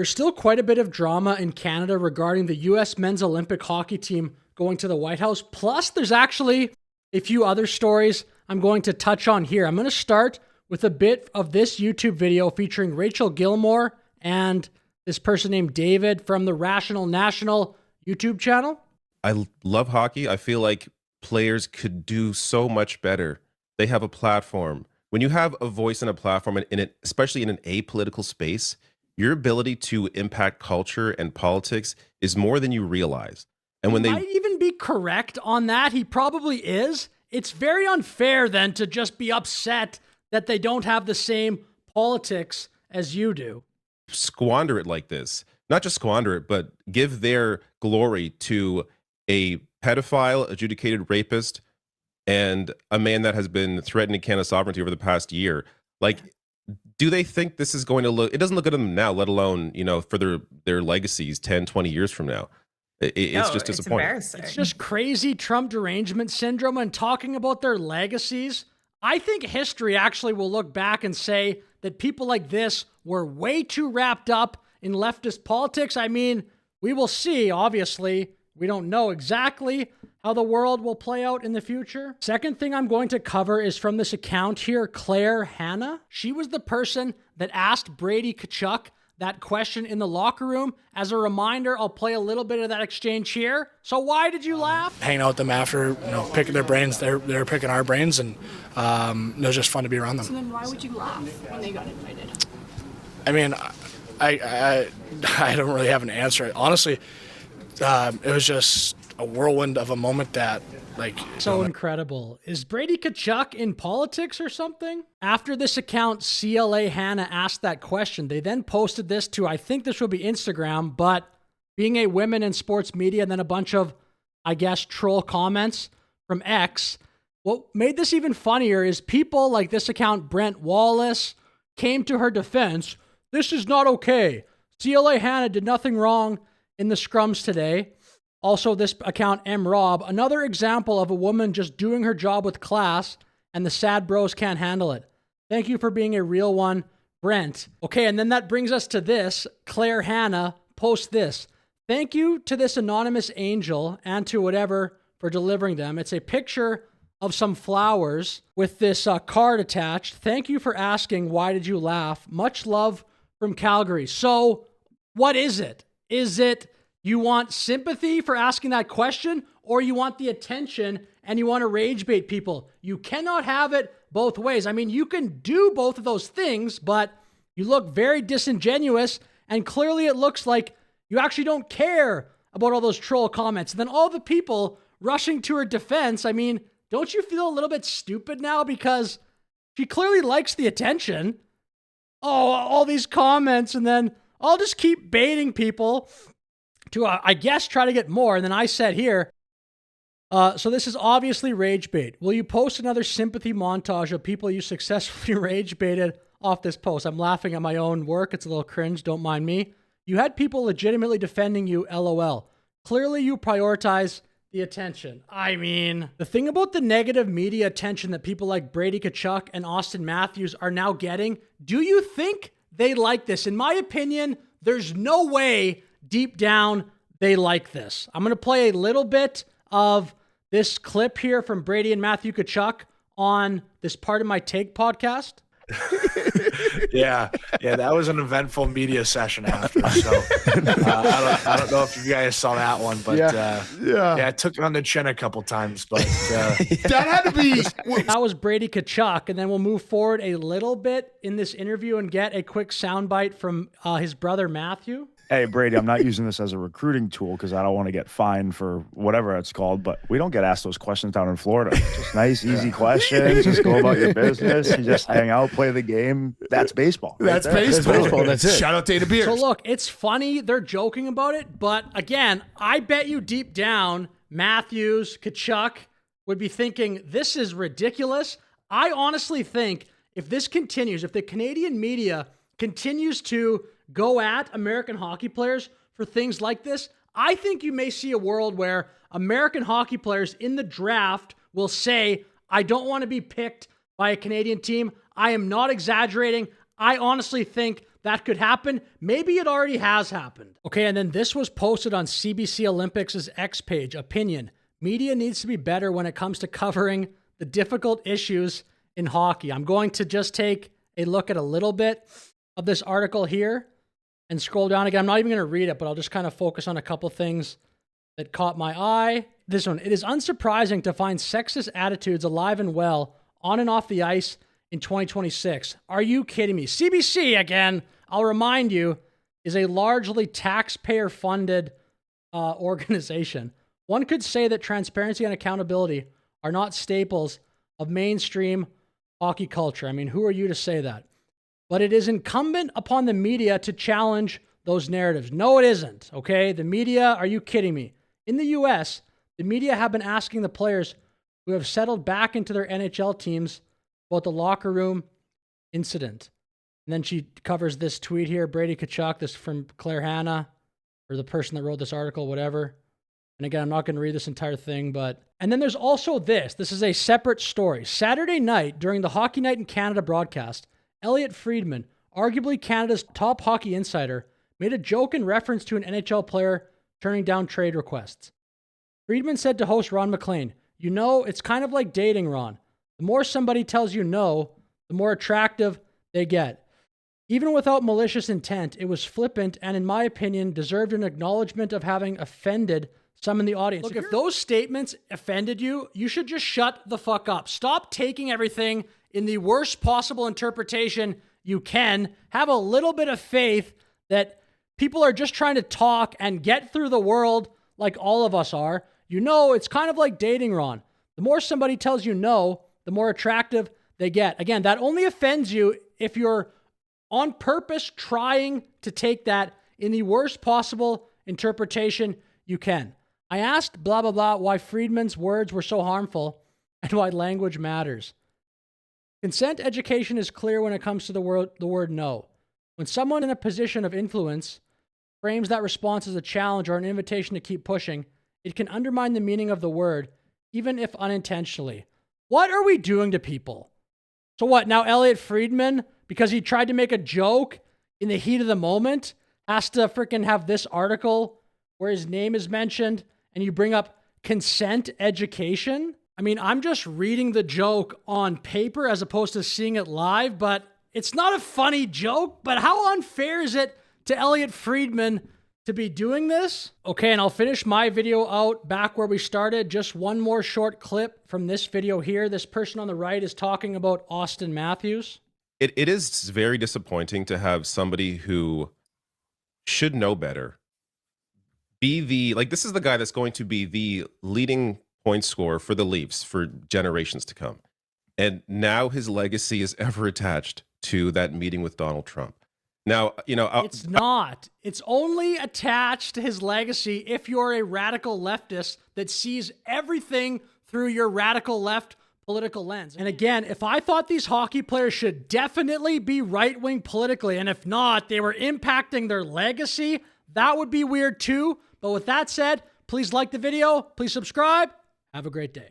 There's still quite a bit of drama in Canada regarding the U.S. men's Olympic hockey team going to the White House. Plus, there's actually a few other stories I'm going to touch on here. I'm going to start with a bit of this YouTube video featuring Rachel Gilmore and this person named David from the Rational National YouTube channel. I love hockey. I feel like players could do so much better. They have a platform. When you have a voice and a platform, especially in an apolitical space, your ability to impact culture and politics is more than you realize. And when he might even be correct on that. He probably is. It's very unfair then to just be upset that they don't have the same politics as you do. Squander it like this. Not just squander it, but give their glory to a pedophile, adjudicated rapist, and a man that has been threatening Canada's sovereignty over the past year. Like, do they think this is going to look, it doesn't look good on them now, let alone, for their legacies 10, 20 years from now. It's just disappointing. It's just crazy Trump derangement syndrome. And talking about their legacies, I think history actually will look back and say that people like this were way too wrapped up in leftist politics. I mean, we will see, obviously. We don't know exactly how the world will play out in the future. Second thing I'm going to cover is from this account here, Claire Hanna. She was the person that asked Brady Tkachuk that question in the locker room. As a reminder, I'll play a little bit of that exchange here. So why did you laugh? Hanging out with them after, picking their brains. They're picking our brains, and it was just fun to be around them. So then why would you laugh when they got invited? I mean, I don't really have an answer. Honestly, it was just a whirlwind of a moment that, so incredible. Is Brady Tkachuk in politics or something? After this account, CLA Hannah, asked that question, they then posted this to, I think this will be Instagram, but being a women in sports media, and then a bunch of, I guess, troll comments from X. What made this even funnier is people like this account, Brent Wallace, came to her defense. This is not okay. CLA Hannah did nothing wrong in the scrums today. Also, this account, M-Rob, another example of a woman just doing her job with class, and the sad bros can't handle it. Thank you for being a real one, Brent. Okay, and then that brings us to this. Claire Hanna posts this. Thank you to this anonymous angel and to whatever for delivering them. It's a picture of some flowers with this card attached. Thank you for asking, why did you laugh? Much love from Calgary. So, what is it? Is it you want sympathy for asking that question, or you want the attention and you want to rage bait people? You cannot have it both ways. I mean, you can do both of those things, but you look very disingenuous, and clearly it looks like you actually don't care about all those troll comments. And then all the people rushing to her defense, I mean, don't you feel a little bit stupid now? Because she clearly likes the attention. Oh, all these comments, and then I'll just keep baiting people to, I guess, try to get more. And then I said here, so this is obviously rage bait. Will you post another sympathy montage of people you successfully rage baited off this post? I'm laughing at my own work. It's a little cringe. Don't mind me. You had people legitimately defending you, LOL. Clearly you prioritize the attention. I mean, the thing about the negative media attention that people like Brady Tkachuk and Auston Matthews are now getting, do you think they like this? In my opinion, there's no way deep down they like this. I'm going to play a little bit of this clip here from Brady and Matthew Tkachuk on this Part of My Take podcast. Yeah, that was an eventful media session after. So I don't know if you guys saw that one, but I took it on the chin a couple times. But that had to be. That was Brady Tkachuk, and then we'll move forward a little bit in this interview and get a quick soundbite from his brother Matthew. Hey, Brady, I'm not using this as a recruiting tool because I don't want to get fined for whatever it's called, but we don't get asked those questions down in Florida. Just nice, easy questions. Just go about your business. You just hang out, play the game. That's baseball. That's baseball. That's it. Shout out Data Beers. So look, it's funny. They're joking about it. But again, I bet you deep down, Matthews, Tkachuk would be thinking, this is ridiculous. I honestly think if this continues, if the Canadian media continues to go at American hockey players for things like this, I think you may see a world where American hockey players in the draft will say, I don't want to be picked by a Canadian team. I am not exaggerating. I honestly think that could happen. Maybe it already has happened. Okay, and then this was posted on CBC Olympics' X page. Opinion: media needs to be better when it comes to covering the difficult issues in hockey. I'm going to just take a look at a little bit of this article here and scroll down again. I'm not even going to read it, but I'll just kind of focus on a couple things that caught my eye. This one: it is unsurprising to find sexist attitudes alive and well on and off the ice in 2026. Are you kidding me? CBC, again, I'll remind you, is a largely taxpayer-funded organization. One could say that transparency and accountability are not staples of mainstream hockey culture. I mean, who are you to say that? But it is incumbent upon the media to challenge those narratives. No, it isn't, okay? The media, are you kidding me? In the U.S., the media have been asking the players who have settled back into their NHL teams about the locker room incident. And then she covers this tweet here, Brady Tkachuk, this from Claire Hanna, or the person that wrote this article, whatever. And again, I'm not going to read this entire thing, but... And then there's also this. This is a separate story. Saturday night, during the Hockey Night in Canada broadcast, Elliot Friedman, arguably Canada's top hockey insider, made a joke in reference to an NHL player turning down trade requests. Friedman said to host Ron McLean, "You know, it's kind of like dating, Ron. The more somebody tells you no, the more attractive they get. Even without malicious intent, it was flippant and, in my opinion, deserved an acknowledgement of having offended some in the audience." Look, if those statements offended you, you should just shut the fuck up. Stop taking everything in the worst possible interpretation you can. Have a little bit of faith that people are just trying to talk and get through the world like all of us are. You know, it's kind of like dating, Ron. The more somebody tells you no, the more attractive they get. Again, that only offends you if you're on purpose trying to take that in the worst possible interpretation you can. I asked blah, blah, blah why Friedman's words were so harmful and why language matters. Consent education is clear when it comes to the word no. When someone in a position of influence frames that response as a challenge or an invitation to keep pushing, it can undermine the meaning of the word, even if unintentionally. What are we doing to people? So what, now Elliot Friedman, because he tried to make a joke in the heat of the moment, has to freaking have this article where his name is mentioned and you bring up consent education? I mean, I'm just reading the joke on paper as opposed to seeing it live, but it's not a funny joke. But how unfair is it to Elliot Friedman to be doing this? Okay, and I'll finish my video out back where we started. Just one more short clip from this video here. This person on the right is talking about Auston Matthews. It is very disappointing to have somebody who should know better be this is the guy that's going to be the leading point scorer for the Leafs for generations to come. And now his legacy is ever attached to that meeting with Donald Trump. Now, you know, it's not. It's only attached to his legacy if you're a radical leftist that sees everything through your radical left political lens. And again, if I thought these hockey players should definitely be right-wing politically, and if not, they were impacting their legacy, that would be weird too. But with that said, please like the video, please subscribe. Have a great day.